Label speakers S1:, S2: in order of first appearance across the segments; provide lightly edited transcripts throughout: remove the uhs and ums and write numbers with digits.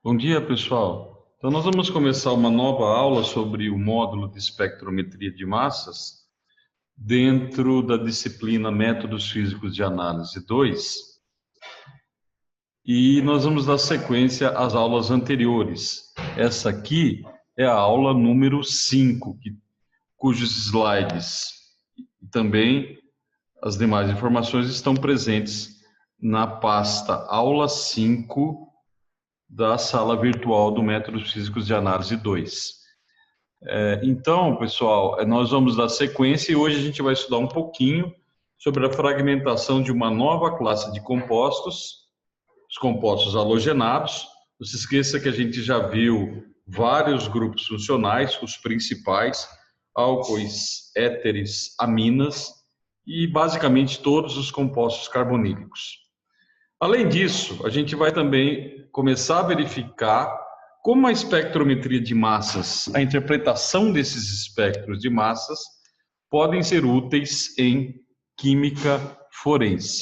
S1: Bom dia, pessoal. Então, nós vamos começar uma nova aula sobre o módulo de espectrometria de massas dentro da disciplina Métodos Físicos de Análise 2. E nós vamos dar sequência às aulas anteriores. Essa aqui é a aula número 5, cujos slides e também as demais informações estão presentes na pasta Aula 5 da sala virtual do Métodos Físicos de Análise 2. Então, pessoal, nós vamos dar sequência e hoje a gente vai estudar um pouquinho sobre a fragmentação de uma nova classe de compostos, os compostos halogenados. Não se esqueça que a gente já viu vários grupos funcionais, os principais, álcoois, éteres, aminas e basicamente todos os compostos carbonílicos. Além disso, a gente vai também começar a verificar como a espectrometria de massas, a interpretação desses espectros de massas, podem ser úteis em química forense.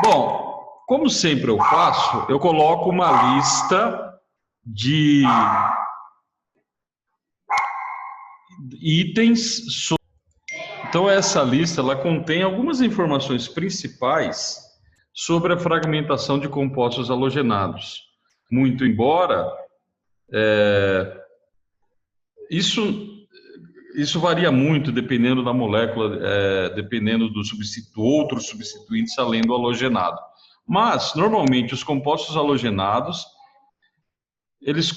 S1: Bom, como sempre eu faço, eu coloco uma lista de itens. Então, essa lista ela contém algumas informações principais sobre a fragmentação de compostos halogenados. Muito embora isso varia muito dependendo da molécula, dependendo do outros substituintes além do halogenado. Mas, normalmente, os compostos halogenados, eles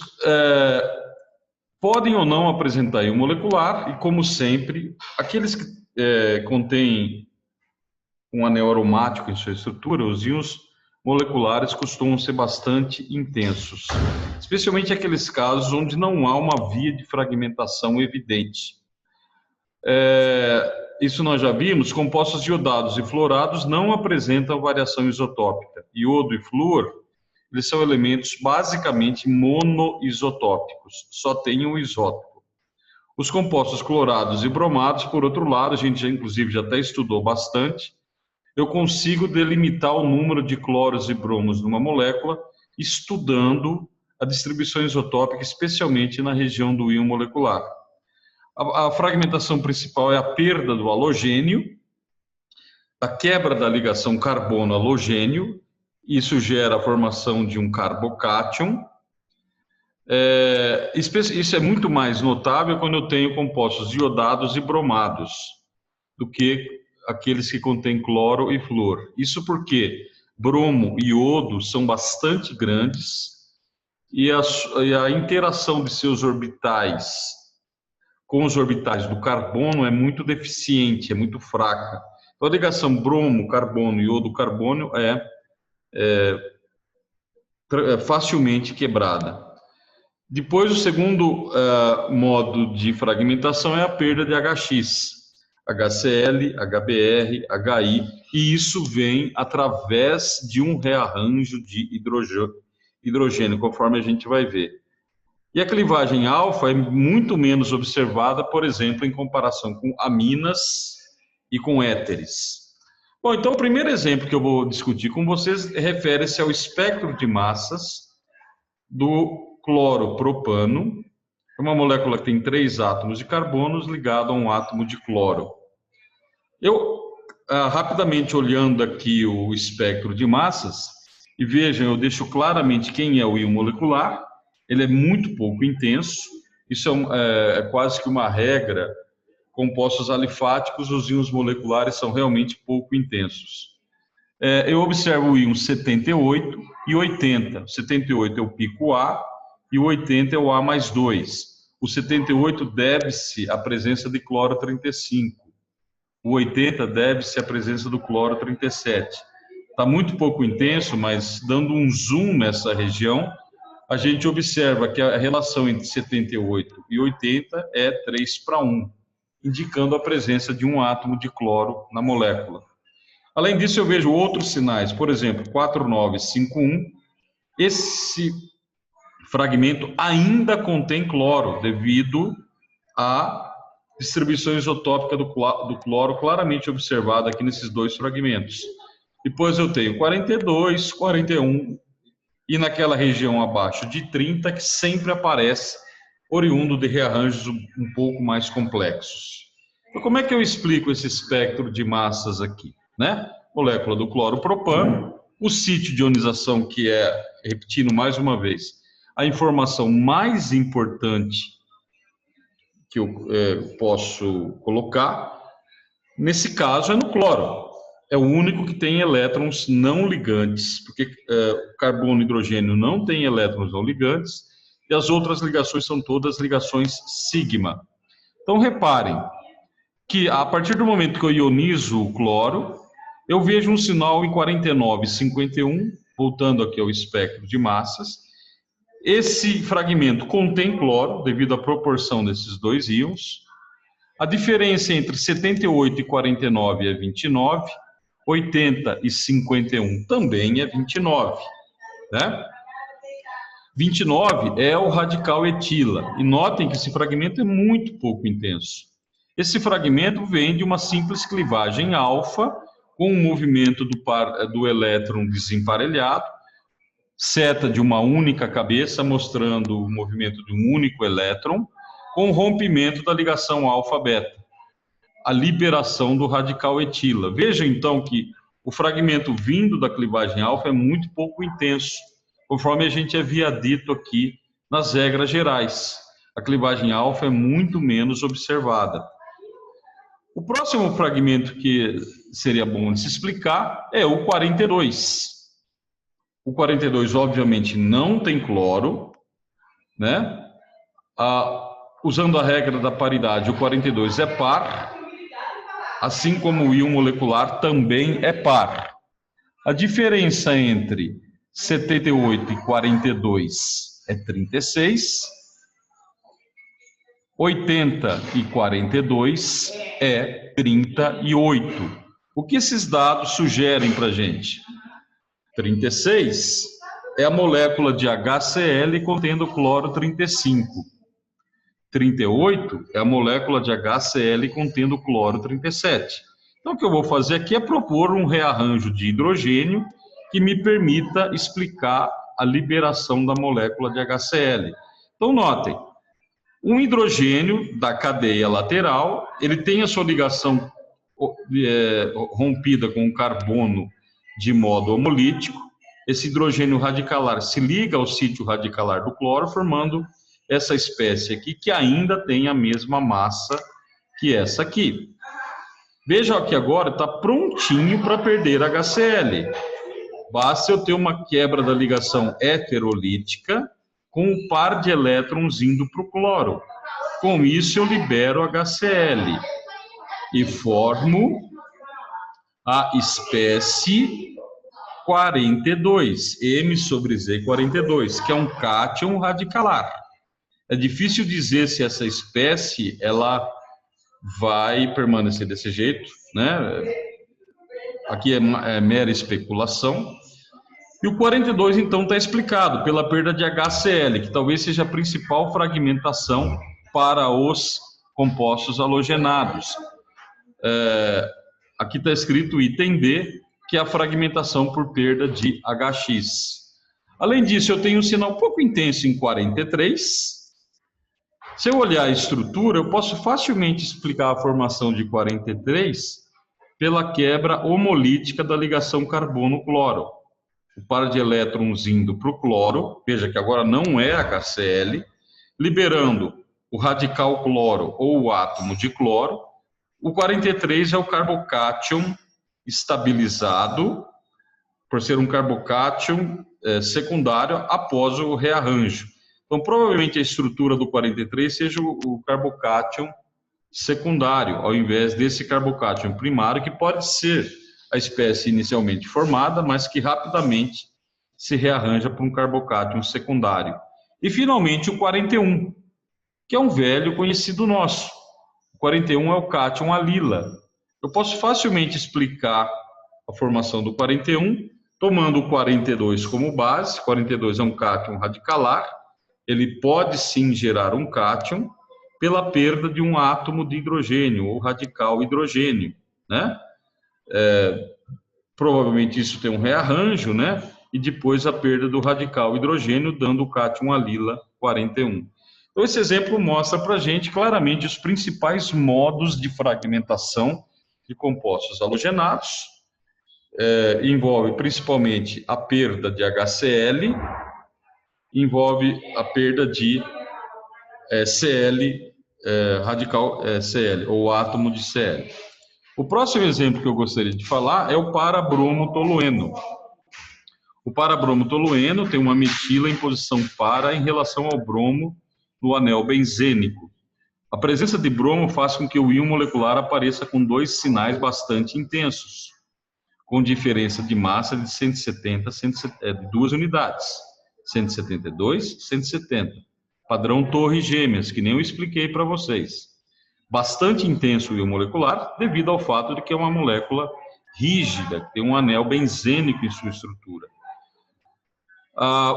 S1: podem ou não apresentar íon molecular e, como sempre, aqueles que contêm um anel aromático em sua estrutura, os íons moleculares costumam ser bastante intensos, especialmente aqueles casos onde não há uma via de fragmentação evidente. Isso nós já vimos, compostos iodados e fluorados não apresentam variação isotópica. Iodo e flúor, eles são elementos basicamente monoisotópicos, só tem um isótopo. Os compostos clorados e bromados, por outro lado, a gente já, inclusive já até estudou bastante, eu consigo delimitar o número de cloros e bromos numa molécula estudando a distribuição isotópica, especialmente na região do íon molecular. A fragmentação principal é a perda do halogênio, a quebra da ligação carbono-halogênio, isso gera a formação de um carbocátion. Isso é muito mais notável quando eu tenho compostos iodados e bromados do que aqueles que contêm cloro e flúor. Isso porque bromo e iodo são bastante grandes e a interação de seus orbitais com os orbitais do carbono é muito deficiente, é muito fraca. Então, a ligação bromo-carbono e iodo-carbono é facilmente quebrada. Depois, o segundo modo de fragmentação é a perda de HX, HCl, HBr, HI, e isso vem através de um rearranjo de hidrogênio, conforme a gente vai ver. E a clivagem alfa é muito menos observada, por exemplo, em comparação com aminas e com éteres. Bom, então o primeiro exemplo que eu vou discutir com vocês refere-se ao espectro de massas do cloropropano, é uma molécula que tem 3 átomos de carbono ligado a um átomo de cloro. Eu, rapidamente olhando aqui o espectro de massas, e vejam, eu deixo claramente quem é o íon molecular, ele é muito pouco intenso, isso é quase que uma regra, compostos alifáticos, os íons moleculares são realmente pouco intensos. Eu observo o íon 78 e 80, 78 é o pico A e o 80 é o A mais 2. O 78 deve-se à presença de cloro 35, o 80 deve-se à presença do cloro 37. Está muito pouco intenso, mas dando um zoom nessa região, a gente observa que a relação entre 78 e 80 é 3:1, indicando a presença de um átomo de cloro na molécula. Além disso, eu vejo outros sinais, por exemplo, 4951, esse fragmento ainda contém cloro, devido à distribuição isotópica do cloro claramente observada aqui nesses dois fragmentos. Depois eu tenho 42, 41 e naquela região abaixo de 30, que sempre aparece oriundo de rearranjos um pouco mais complexos. Então, como é que eu explico esse espectro de massas aqui, né? Molécula do cloropropano, o sítio de ionização, que é, repetindo mais uma vez, a informação mais importante que eu posso colocar, nesse caso é no cloro. É o único que tem elétrons não ligantes, porque o carbono e hidrogênio não tem elétrons não ligantes, e as outras ligações são todas ligações sigma. Então, reparem que a partir do momento que eu ionizo o cloro, eu vejo um sinal em 49,51, voltando aqui ao espectro de massas. Esse fragmento contém cloro, devido à proporção desses dois íons. A diferença entre 78 e 49 é 29, 80 e 51 também é 29, né? 29 é o radical etila, e notem que esse fragmento é muito pouco intenso. Esse fragmento vem de uma simples clivagem alfa, com um movimento do elétron desemparelhado, seta de uma única cabeça, mostrando o movimento de um único elétron, com o rompimento da ligação alfa-beta, a liberação do radical etila. Veja, então, que o fragmento vindo da clivagem alfa é muito pouco intenso, conforme a gente havia dito aqui nas regras gerais. A clivagem alfa é muito menos observada. O próximo fragmento que seria bom de se explicar é o 42. O 42, obviamente, não tem cloro, né? Usando a regra da paridade, o 42 é par, assim como o íon molecular também é par. A diferença entre 78 e 42 é 36, 80 e 42 é 38. O que esses dados sugerem para a gente? 36 é a molécula de HCl contendo cloro 35. 38 é a molécula de HCl contendo cloro 37. Então, o que eu vou fazer aqui é propor um rearranjo de hidrogênio que me permita explicar a liberação da molécula de HCl. Então, notem, um hidrogênio da cadeia lateral, ele tem a sua ligação rompida com o carbono de modo homolítico. Esse hidrogênio radicalar se liga ao sítio radicalar do cloro, formando essa espécie aqui, que ainda tem a mesma massa que essa aqui. Veja que agora está prontinho para perder HCl. Basta eu ter uma quebra da ligação heterolítica com um par de elétrons indo para o cloro. Com isso, eu libero HCl e formo a espécie 42, M sobre Z 42, que é um cátion radicalar. É difícil dizer se essa espécie ela vai permanecer desse jeito, né? Aqui é mera especulação. E o 42, então, está explicado pela perda de HCl, que talvez seja a principal fragmentação para os compostos halogenados. Aqui está escrito item D, que é a fragmentação por perda de HX. Além disso, eu tenho um sinal pouco intenso em 43. Se eu olhar a estrutura, eu posso facilmente explicar a formação de 43 pela quebra homolítica da ligação carbono-cloro. O par de elétrons indo para o cloro, veja que agora não é HCl, liberando o radical cloro ou o átomo de cloro. O 43 é o carbocátion estabilizado, por ser um carbocátion secundário após o rearranjo. Então, provavelmente a estrutura do 43 seja o carbocátion secundário, ao invés desse carbocátion primário, que pode ser a espécie inicialmente formada, mas que rapidamente se rearranja para um carbocátion secundário. E, finalmente, o 41, que é um velho conhecido nosso. O 41 é o cátion alila. Eu posso facilmente explicar a formação do 41, tomando o 42 como base. 42 é um cátion radicalar. Ele pode sim gerar um cátion pela perda de um átomo de hidrogênio, ou radical hidrogênio, né? Provavelmente isso tem um rearranjo, né? e depois a perda do radical hidrogênio, dando o cátion alila 41. Então, esse exemplo mostra para a gente claramente os principais modos de fragmentação de compostos halogenados. Envolve principalmente a perda de HCl, envolve a perda de Cl, radical Cl, ou átomo de Cl. O próximo exemplo que eu gostaria de falar é o para-bromo-tolueno. O para-bromo-tolueno tem uma metila em posição para em relação ao bromo no anel benzênico. A presença de bromo faz com que o íon molecular apareça com dois sinais bastante intensos, com diferença de massa de 170, de 2 unidades, 172, 170. Padrão torre gêmeas, que nem eu expliquei para vocês. Bastante intenso o íon molecular, devido ao fato de que é uma molécula rígida, que tem um anel benzênico em sua estrutura.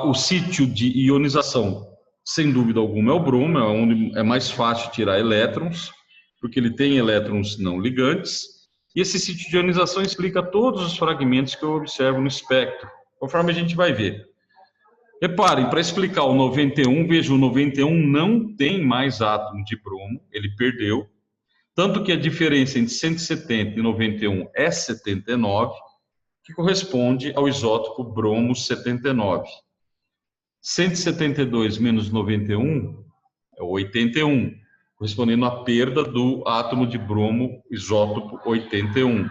S1: O sítio de ionização, sem dúvida alguma, é o bromo, é onde é mais fácil tirar elétrons, porque ele tem elétrons não ligantes, e esse sítio de ionização explica todos os fragmentos que eu observo no espectro, conforme a gente vai ver. Reparem, para explicar o 91, veja, o 91 não tem mais átomo de bromo, ele perdeu, tanto que a diferença entre 170 e 91 é 79, que corresponde ao isótopo bromo 79. 172 menos 91 é 81, correspondendo à perda do átomo de bromo, isótopo 81.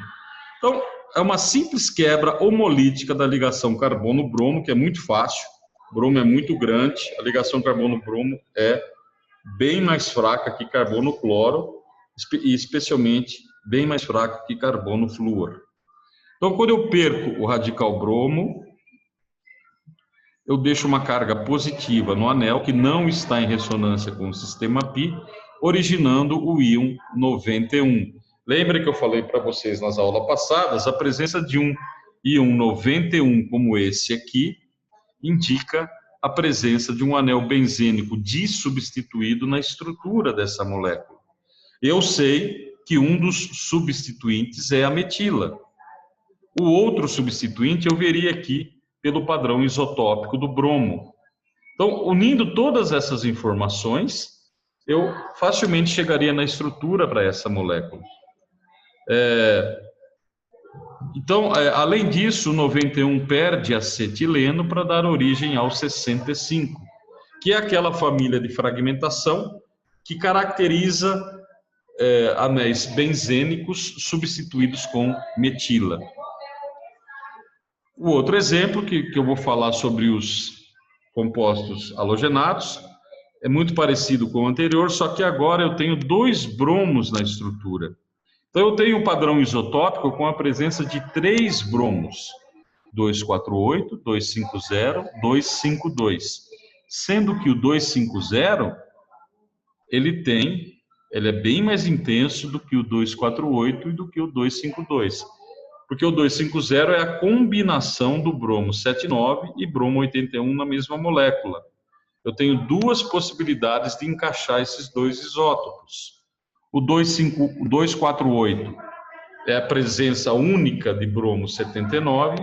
S1: Então, é uma simples quebra homolítica da ligação carbono-bromo, que é muito fácil. O bromo é muito grande, a ligação carbono-bromo é bem mais fraca que carbono-cloro, e especialmente bem mais fraca que carbono-flúor. Então, quando eu perco o radical bromo, eu deixo uma carga positiva no anel que não está em ressonância com o sistema π, originando o íon 91. Lembre que eu falei para vocês nas aulas passadas, a presença de um íon 91 como esse aqui indica a presença de um anel benzênico dissubstituído na estrutura dessa molécula. Eu sei que um dos substituintes é a metila. O outro substituinte eu veria aqui pelo padrão isotópico do bromo. Então, unindo todas essas informações, eu facilmente chegaria na estrutura para essa molécula. Então, além disso, o 91 perde acetileno para dar origem ao 65, que é aquela família de fragmentação que caracteriza anéis benzênicos substituídos com metila. O outro exemplo que eu vou falar sobre os compostos halogenados é muito parecido com o anterior, só que agora eu tenho 2 bromos na estrutura. Então eu tenho um padrão isotópico com a presença de 3 bromos, 248, 250, 252. Sendo que o 250, ele é bem mais intenso do que o 248 e do que o 252. Porque o 250 é a combinação do bromo 79 e bromo 81 na mesma molécula. Eu tenho 2 possibilidades de encaixar esses 2 isótopos. O 248 é a presença única de bromo 79,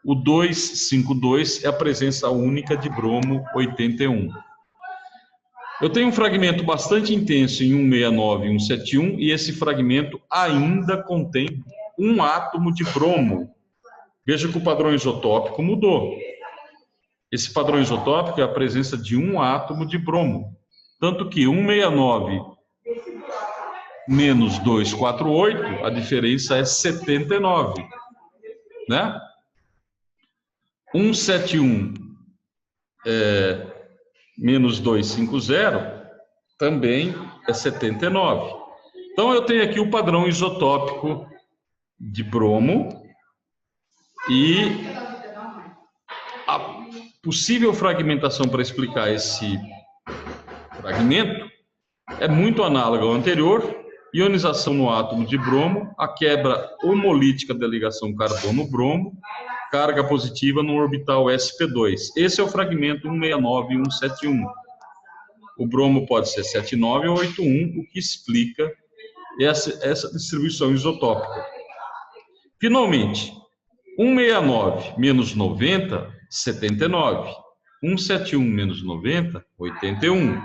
S1: o 252 é a presença única de bromo 81. Eu tenho um fragmento bastante intenso em 169 e 171, e esse fragmento ainda contém um átomo de bromo. Veja que o padrão isotópico mudou. Esse padrão isotópico é a presença de um átomo de bromo. Tanto que 169 menos 248, a diferença é 79. Né? 171 menos 250 também é 79. Então eu tenho aqui o padrão isotópico de bromo e a possível fragmentação para explicar esse fragmento é muito análoga ao anterior: ionização no átomo de bromo, a quebra homolítica da ligação carbono-bromo, carga positiva no orbital sp2. Esse é o fragmento 169 e 171. O bromo pode ser 79 ou 81, o que explica essa distribuição isotópica. Finalmente, 169 menos 90, 79. 171 menos 90, 81.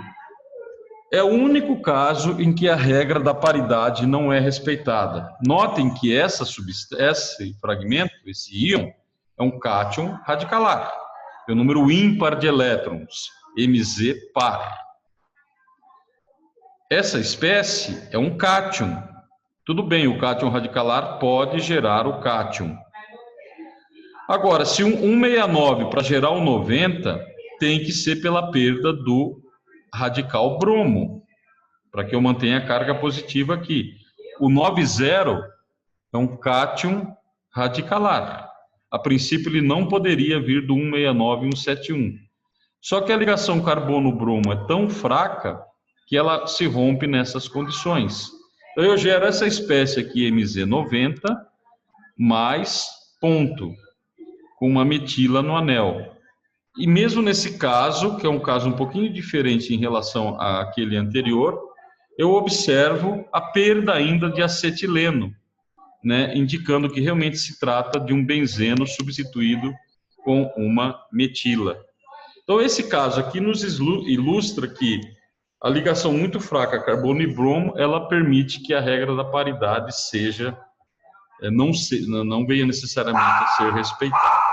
S1: É o único caso em que a regra da paridade não é respeitada. Notem que esse fragmento, esse íon, é um cátion radicalar. É o número ímpar de elétrons, Mz par. Essa espécie é um cátion. Tudo bem, o cátion radicalar pode gerar o cátion. Agora, se um 169 para gerar o 90, tem que ser pela perda do radical bromo, para que eu mantenha a carga positiva aqui. O 90 é um cátion radicalar. A princípio, ele não poderia vir do 169 e 171. Só que a ligação carbono-bromo é tão fraca que ela se rompe nessas condições. Então, eu gero essa espécie aqui, MZ90, mais ponto, com uma metila no anel. E mesmo nesse caso, que é um caso um pouquinho diferente em relação àquele anterior, eu observo a perda ainda de acetileno, né, indicando que realmente se trata de um benzeno substituído com uma metila. Então, esse caso aqui nos ilustra que a ligação muito fraca carbono e bromo, ela permite que a regra da paridade não venha necessariamente a ser respeitada.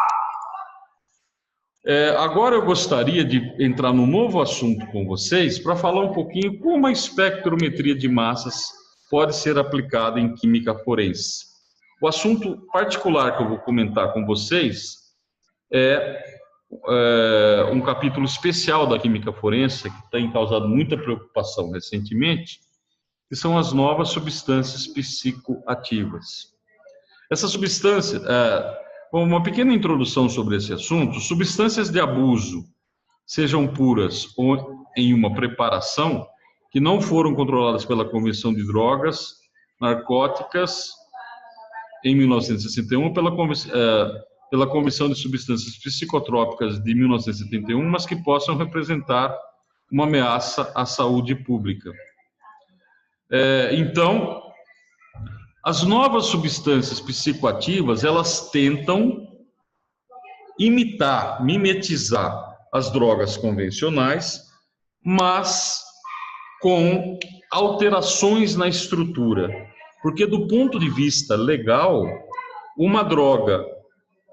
S1: Agora eu gostaria de entrar num novo assunto com vocês para falar um pouquinho como a espectrometria de massas pode ser aplicada em química forense. O assunto particular que eu vou comentar com vocês é um capítulo especial da química forense que tem causado muita preocupação recentemente, que são as novas substâncias psicoativas. Essas substâncias... uma pequena introdução sobre esse assunto: substâncias de abuso, sejam puras ou em uma preparação, que não foram controladas pela Convenção de Drogas Narcóticas em 1961, pela Convenção de Substâncias Psicotrópicas de 1971, mas que possam representar uma ameaça à saúde pública. Então, as novas substâncias psicoativas, elas tentam mimetizar as drogas convencionais, mas com alterações na estrutura. Porque do ponto de vista legal, uma droga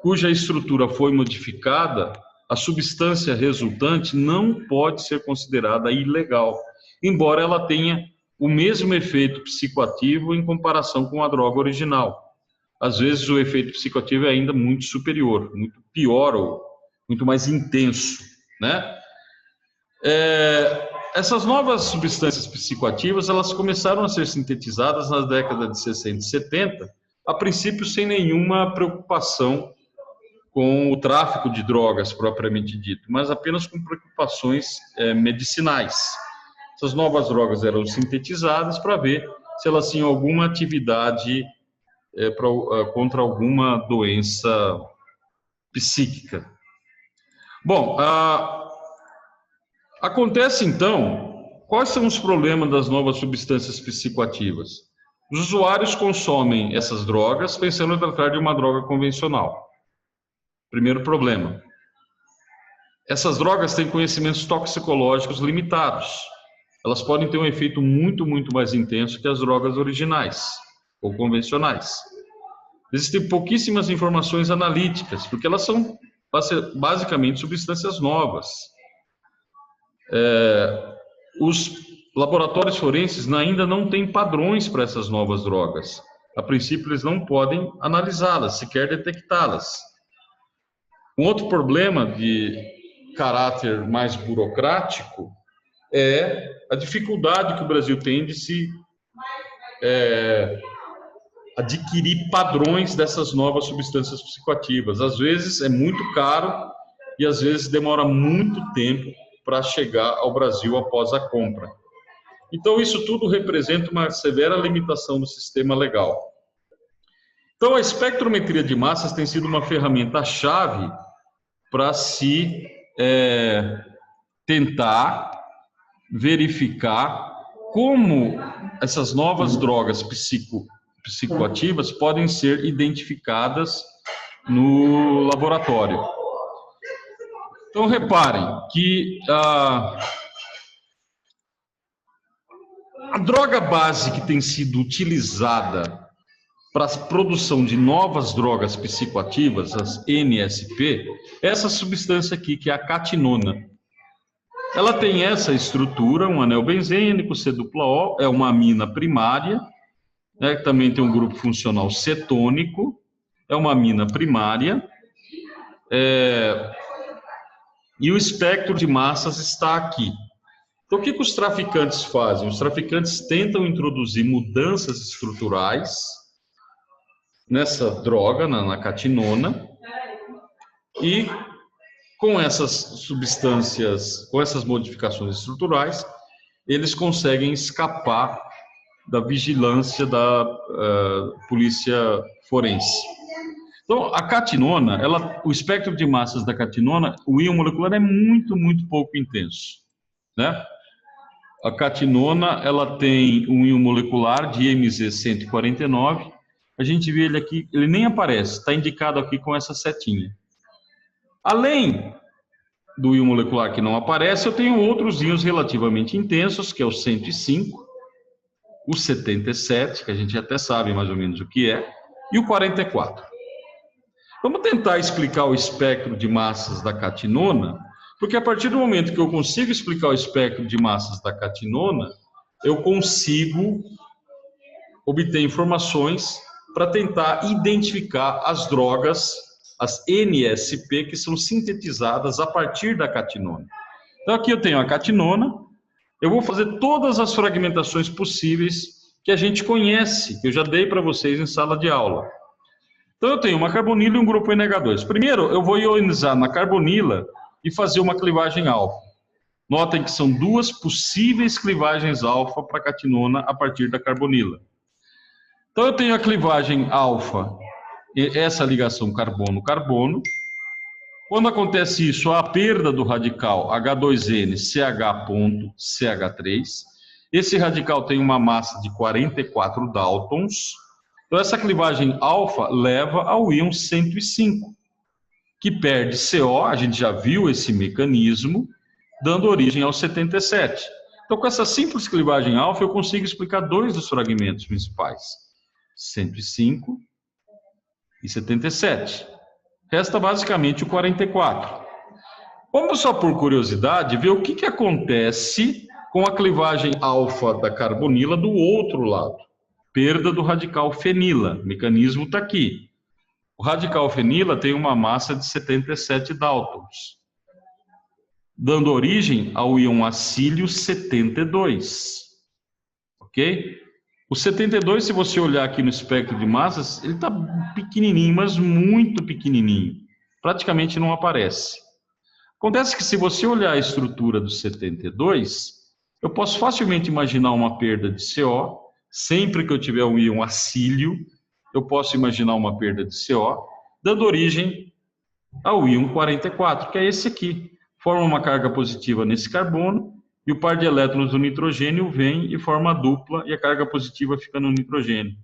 S1: cuja estrutura foi modificada, a substância resultante não pode ser considerada ilegal, embora ela tenha o mesmo efeito psicoativo em comparação com a droga original. Às vezes o efeito psicoativo é ainda muito superior, muito pior ou muito mais intenso, né? Essas novas substâncias psicoativas, elas começaram a ser sintetizadas nas décadas de 60 e 70, a princípio sem nenhuma preocupação com o tráfico de drogas propriamente dito, mas apenas com preocupações medicinais. Essas novas drogas eram sintetizadas para ver se elas tinham alguma atividade contra alguma doença psíquica. Bom, acontece então, quais são os problemas das novas substâncias psicoativas? Os usuários consomem essas drogas pensando em tratar de uma droga convencional. Primeiro problema. Essas drogas têm conhecimentos toxicológicos limitados. Elas podem ter um efeito muito, muito mais intenso que as drogas originais ou convencionais. Existem pouquíssimas informações analíticas, porque elas são basicamente substâncias novas. Os laboratórios forenses ainda não têm padrões para essas novas drogas. A princípio, eles não podem analisá-las, sequer detectá-las. Um outro problema de caráter mais burocrático é a dificuldade que o Brasil tem de se adquirir padrões dessas novas substâncias psicoativas. Às vezes é muito caro e às vezes demora muito tempo para chegar ao Brasil após a compra. Então, isso tudo representa uma severa limitação do sistema legal. Então, a espectrometria de massas tem sido uma ferramenta-chave para se tentar verificar como essas novas drogas psicoativas podem ser identificadas no laboratório. Então, reparem que a droga base que tem sido utilizada para a produção de novas drogas psicoativas, as NSP, é essa substância aqui, que é a catinona. Ela tem essa estrutura, um anel benzênico, C-O, é uma amina primária, né, também tem um grupo funcional cetônico, é uma amina primária, e o espectro de massas está aqui. Então, o que os traficantes fazem? Os traficantes tentam introduzir mudanças estruturais nessa droga, na catinona, e com essas substâncias, com essas modificações estruturais, eles conseguem escapar da vigilância da polícia forense. Então, a catinona, o espectro de massas da catinona, o íon molecular é muito, muito pouco intenso, né? A catinona, ela tem um íon molecular de MZ149, a gente vê ele aqui, ele nem aparece, está indicado aqui com essa setinha. Além do íon molecular que não aparece, eu tenho outros íons relativamente intensos, que é o 105, o 77, que a gente até sabe mais ou menos o que é, e o 44. Vamos tentar explicar o espectro de massas da catinona, porque a partir do momento que eu consigo explicar o espectro de massas da catinona, eu consigo obter informações para tentar identificar as drogas, as NSP, que são sintetizadas a partir da catinona. Então aqui eu tenho a catinona, eu vou fazer todas as fragmentações possíveis que a gente conhece, que eu já dei para vocês em sala de aula. Então eu tenho uma carbonila e um grupo NH2. Primeiro eu vou ionizar na carbonila e fazer uma clivagem alfa. Notem que são duas possíveis clivagens alfa para catinona a partir da carbonila. Então eu tenho a clivagem alfa, essa ligação carbono-carbono. Quando acontece isso, há a perda do radical H2N CH.CH3. Esse radical tem uma massa de 44 Daltons. Então essa clivagem alfa leva ao íon 105, que perde CO, a gente já viu esse mecanismo, dando origem ao 77. Então com essa simples clivagem alfa eu consigo explicar dois dos fragmentos principais, 105 e 77. Resta basicamente o 44. Vamos só por curiosidade ver o que acontece com a clivagem alfa da carbonila do outro lado. Perda do radical fenila, o mecanismo está aqui. O radical fenila tem uma massa de 77 Daltons, dando origem ao íon acílio 72. Ok? O 72, se você olhar aqui no espectro de massas, ele está pequenininho, mas muito pequenininho. Praticamente não aparece. Acontece que se você olhar a estrutura do 72, eu posso facilmente imaginar uma perda de CO. Sempre que eu tiver um íon acílio, eu posso imaginar uma perda de CO, dando origem ao íon 44, que é esse aqui. Forma uma carga positiva nesse carbono, e o par de elétrons do nitrogênio vem e forma a dupla, e a carga positiva fica no nitrogênio.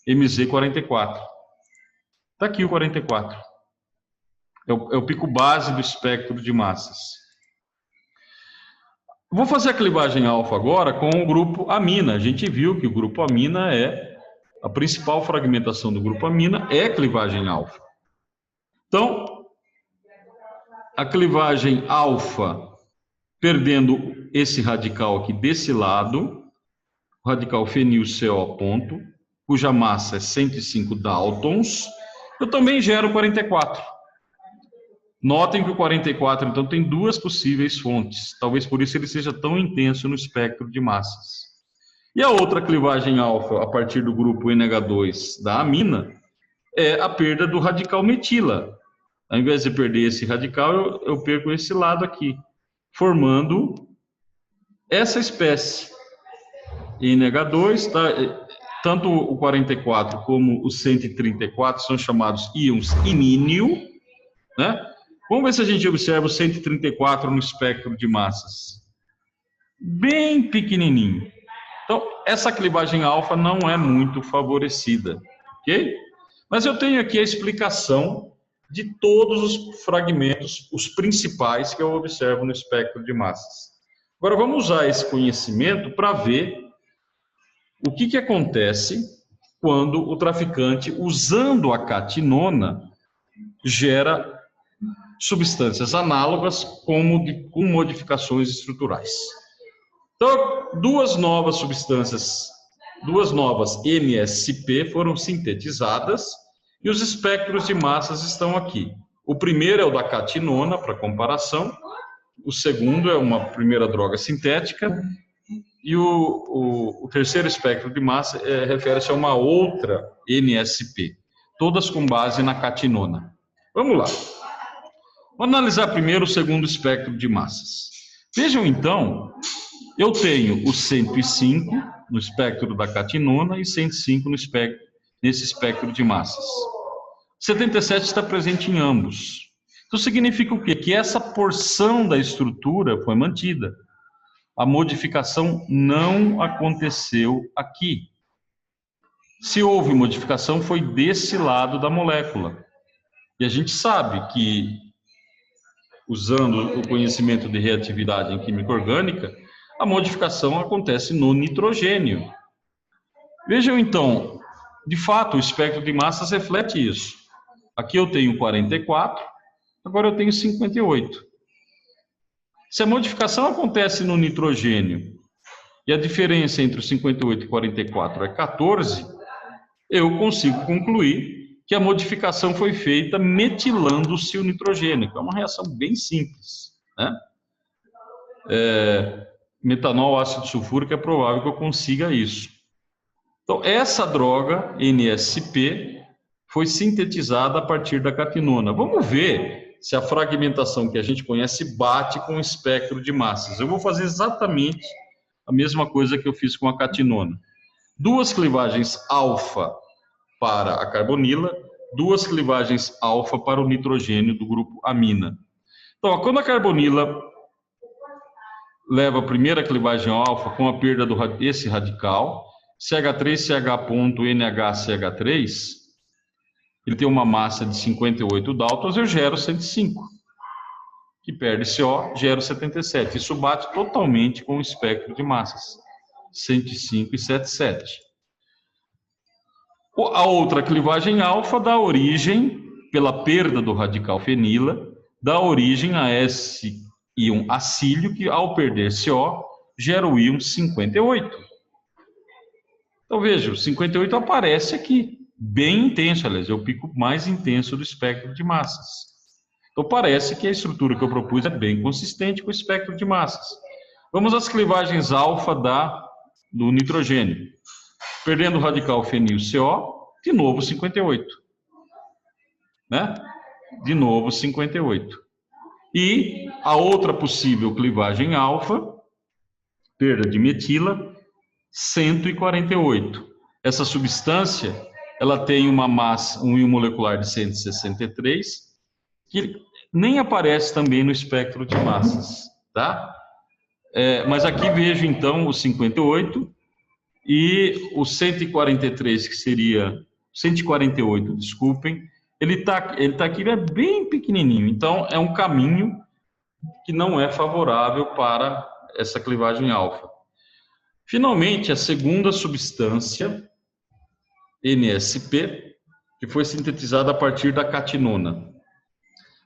S1: MZ44. Está aqui o 44. É o pico base do espectro de massas. Vou fazer a clivagem alfa agora com o grupo amina. A gente viu que o grupo amina a principal fragmentação do grupo amina é clivagem alfa. Então, a clivagem alfa, perdendo esse radical aqui desse lado, o radical fenil CO ponto, cuja massa é 105 Daltons, eu também gero 44. Notem que o 44, então, tem duas possíveis fontes. Talvez por isso ele seja tão intenso no espectro de massas. E a outra clivagem alfa, a partir do grupo NH2 da amina, é a perda do radical metila. Ao invés de perder esse radical, eu perco esse lado aqui, formando essa espécie. NH2, tá? Tanto o 44 como o 134 são chamados íons imínio, né? Vamos ver se a gente observa o 134 no espectro de massas. Bem pequenininho. Então, essa clivagem alfa não é muito favorecida, ok? Mas eu tenho aqui a explicação de todos os fragmentos, os principais que eu observo no espectro de massas. Agora vamos usar esse conhecimento para ver o que acontece quando o traficante, usando a catinona, gera substâncias análogas com modificações estruturais. Então, duas novas substâncias, duas novas MSP foram sintetizadas e os espectros de massas estão aqui. O primeiro é o da catinona, para comparação. O segundo é uma primeira droga sintética. E o terceiro espectro de massa refere-se a uma outra NSP, todas com base na catinona. Vamos lá. Vamos analisar primeiro o segundo espectro de massas. Vejam então, eu tenho o 105 no espectro da catinona e 105 nesse espectro de massas. 77 está presente em ambos. Então significa o quê? Que essa porção da estrutura foi mantida. A modificação não aconteceu aqui. Se houve modificação, foi desse lado da molécula. E a gente sabe que, usando o conhecimento de reatividade em química orgânica, a modificação acontece no nitrogênio. Vejam então, de fato, o espectro de massas reflete isso. Aqui eu tenho 44, agora eu tenho 58. Se a modificação acontece no nitrogênio e a diferença entre o 58 e 44 é 14, eu consigo concluir que a modificação foi feita metilando-se o nitrogênio, que é uma reação bem simples, né? Metanol, ácido sulfúrico, é provável que eu consiga isso. Então, essa droga, NSP, foi sintetizada a partir da catinona. Vamos ver se a fragmentação que a gente conhece bate com o espectro de massas. Eu vou fazer exatamente a mesma coisa que eu fiz com a catinona. Duas clivagens alfa para a carbonila, duas clivagens alfa para o nitrogênio do grupo amina. Então, quando a carbonila leva a primeira clivagem alfa com a perda desse radical, CH3CH.NHCH3, ele tem uma massa de 58 Daltons, eu gero 105, que perde CO, gero 77. Isso bate totalmente com o espectro de massas, 105 e 77. A outra clivagem alfa dá origem, pela perda do radical fenila, dá origem a esse íon acílio, que ao perder CO, gera o íon 58. Então veja, o 58 aparece aqui, bem intenso, aliás, é o pico mais intenso do espectro de massas. Então parece que a estrutura que eu propus é bem consistente com o espectro de massas. Vamos às clivagens alfa do nitrogênio. Perdendo o radical fenil CO, de novo 58. Né? De novo 58. E a outra possível clivagem alfa, perda de metila, 148. Essa substância, ela tem uma massa, um íon molecular de 163, que nem aparece também no espectro de massas, tá? Mas aqui vejo então o 58 e o 143, que seria 148, desculpem, ele tá aqui, ele é bem pequenininho, então é um caminho que não é favorável para essa clivagem alfa. Finalmente, a segunda substância, NSP, que foi sintetizada a partir da catinona.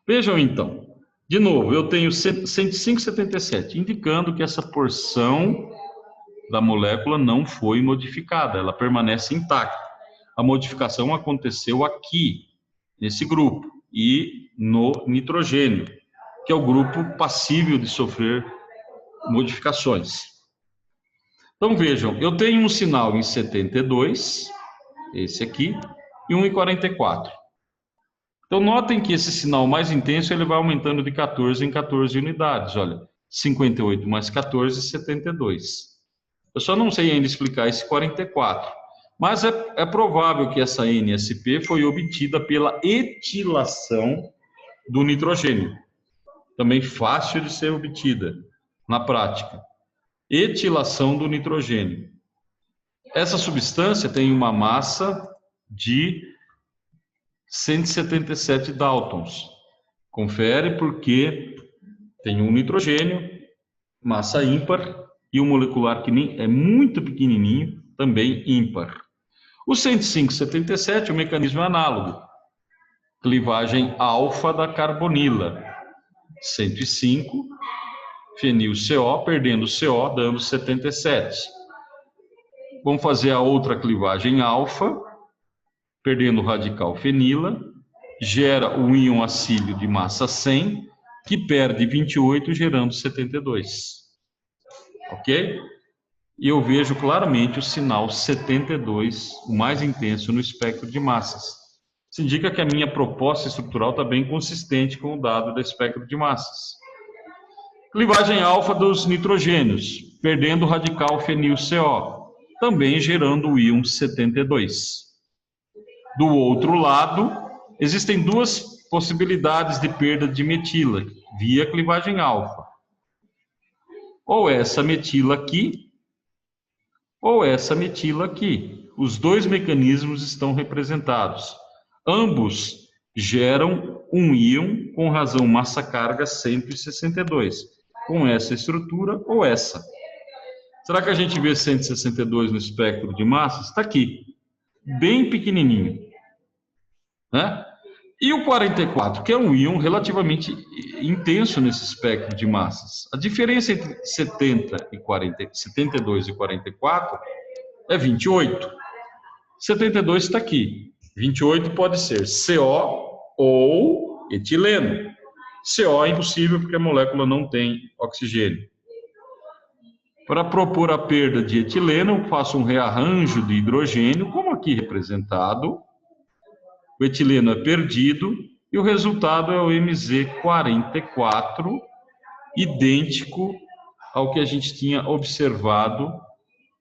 S1: Vejam então, de novo, eu tenho 105,77, indicando que essa porção da molécula não foi modificada, ela permanece intacta. A modificação aconteceu aqui, nesse grupo, e no nitrogênio, que é o grupo passível de sofrer modificações. Então vejam, eu tenho um sinal em 72, esse aqui, e um em 44. Então notem que esse sinal mais intenso ele vai aumentando de 14 em 14 unidades. Olha, 58 mais 14, 72. Eu só não sei ainda explicar esse 44. Mas é provável que essa NSP foi obtida pela etilação do nitrogênio. Também fácil de ser obtida na prática. Etilação do nitrogênio. Essa substância tem uma massa de 177 Daltons. Confere porque tem um nitrogênio, massa ímpar, e um molecular que nem é muito pequenininho, também ímpar. O 105,77, o mecanismo é análogo. Clivagem alfa da carbonila. 105, fenil CO, perdendo CO, dando 77. Vamos fazer a outra clivagem alfa, perdendo o radical fenila, gera o íon acílio de massa 100, que perde 28, gerando 72. Ok? E eu vejo claramente o sinal 72, o mais intenso no espectro de massas. Isso indica que a minha proposta estrutural está bem consistente com o dado do espectro de massas. Clivagem alfa dos nitrogênios, perdendo o radical fenil CO, também gerando o íon 72. Do outro lado, existem duas possibilidades de perda de metila via clivagem alfa. Ou essa metila aqui, ou essa metila aqui. Os dois mecanismos estão representados. Ambos geram um íon com razão massa-carga 162, com essa estrutura ou essa. Será que a gente vê 162 no espectro de massas? Está aqui, bem pequenininho, né? E o 44, que é um íon relativamente intenso nesse espectro de massas. A diferença entre 72 e 44 é 28. 72 está aqui. 28 pode ser CO ou etileno. CO é impossível porque a molécula não tem oxigênio. Para propor a perda de etileno, eu faço um rearranjo de hidrogênio, como aqui representado. O etileno é perdido e o resultado é o MZ44, idêntico ao que a gente tinha observado,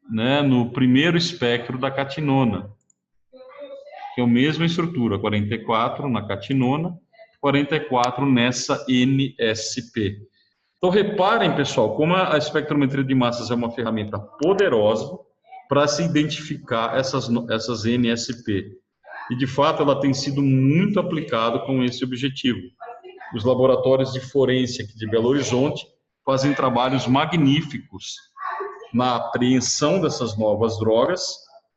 S1: né, no primeiro espectro da catinona, que é a mesma estrutura, 44 na catinona, 44 nessa NSP. Então, reparem, pessoal, como a espectrometria de massas é uma ferramenta poderosa para se identificar essas NSP. E, de fato, ela tem sido muito aplicada com esse objetivo. Os laboratórios de forense aqui de Belo Horizonte fazem trabalhos magníficos na apreensão dessas novas drogas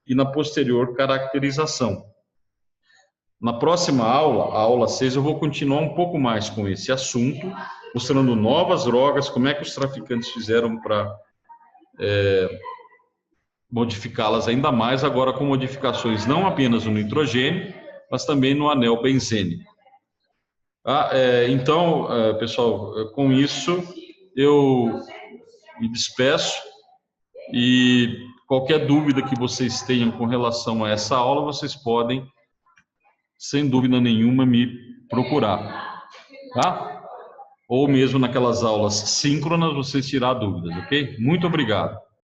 S1: e na posterior caracterização. Na próxima aula, a aula 6, eu vou continuar um pouco mais com esse assunto, mostrando novas drogas, como é que os traficantes fizeram para modificá-las ainda mais, agora com modificações não apenas no nitrogênio, mas também no anel benzênico. Então, pessoal, com isso eu me despeço e qualquer dúvida que vocês tenham com relação a essa aula, vocês podem, sem dúvida nenhuma, me procurar, tá? Ou mesmo naquelas aulas síncronas, vocês tirar dúvidas, ok? Muito obrigado.